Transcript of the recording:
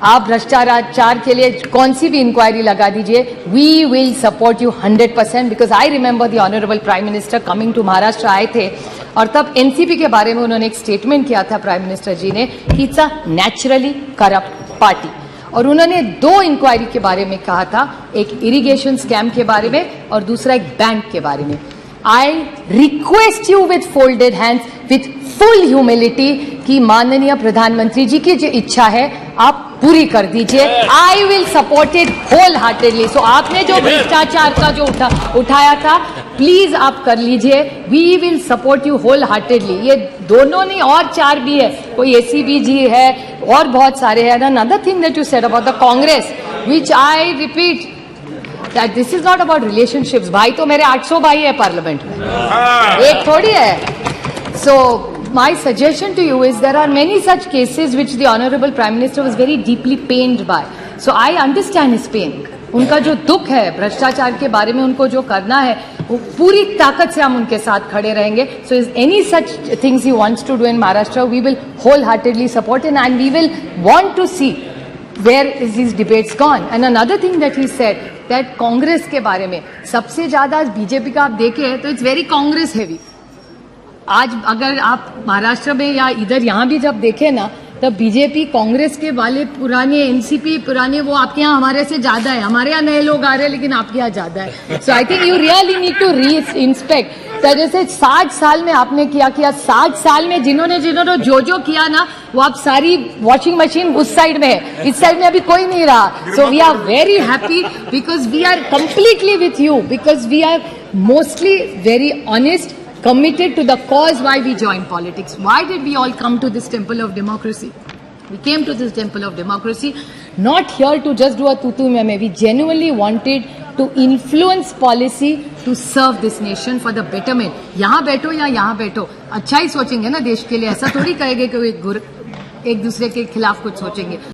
आप भ्रष्टाचार के लिए कौन सी भी इंक्वायरी लगा दीजिए, we will support you 100%, because I remember the honourable prime minister coming to Maharashtra आए थे और तब एनसीपी के बारे में उन्होंने एक स्टेटमेंट किया था प्राइम मिनिस्टर जी ने कि it's a naturally corrupt party. और उन्होंने 2 इंक्वायरी के बारे में कहा था, एक इरिगेशन स्कैम के बारे में और दूसरा एक बैंक के बारे में। I request you with folded hands, with full humility कि माननीय प्रधानमंत्री जी की जो इच्छा है आप पूरी कर दीजिए। I will support it wholeheartedly. So आपने जो भ्रष्टाचार का जो उठाया था, प्लीज आप कर लीजिए। We will support you wholeheartedly. ये दोनों नहीं और 4 भी है, कोई एसीबी जी है और बहुत सारे हैं। Another thing that you said about the Congress, which I repeat that this is not about relationships. भाई तो मेरे 800 भाई है पार्लियामेंट में, एक थोड़ी है। So my suggestion to you is there are many such cases which the honorable prime minister was very deeply pained by. So I understand his pain. उनका जो दुख है भ्रष्टाचार के बारे में, उनको जो करना है वो पूरी ताकत से हम उनके साथ खड़े रहेंगे। So is any such things he wants to do in Maharashtra, we will wholeheartedly support him and we will want to see where is these debates gone. And another thing that he said that Congress के बारे में सबसे ज्यादा BJP का आप देखें तो it's very Congress heavy. आज अगर आप महाराष्ट्र में या इधर यहाँ भी जब देखें ना, तब बीजेपी कांग्रेस के वाले पुराने एनसीपी पुराने वो आपके यहाँ हमारे से ज्यादा है। हमारे यहाँ नए लोग आ रहे हैं लेकिन आपके यहाँ ज्यादा है। So I think you really need to reinspect. जैसे 60 साल में आपने किया 60 साल में जिन्होंने जो किया ना, वो आप सारी वॉशिंग मशीन उस साइड में है, इस साइड में अभी कोई नहीं रहा। So we are very happy because we are completely with you, because we are mostly very honest, committed to the cause why we joined politics. Why did we all come to this temple of democracy? We came to this temple of democracy not here to just do a tutu meme. We genuinely wanted to influence policy to serve this nation for the betterment. यहाँ बैठो या यहाँ बैठो, अच्छा ही सोचेंगे ना देश के लिए, ऐसा थोड़ी कहेंगे कि एक दूसरे के खिलाफ कुछ सोचेंगे।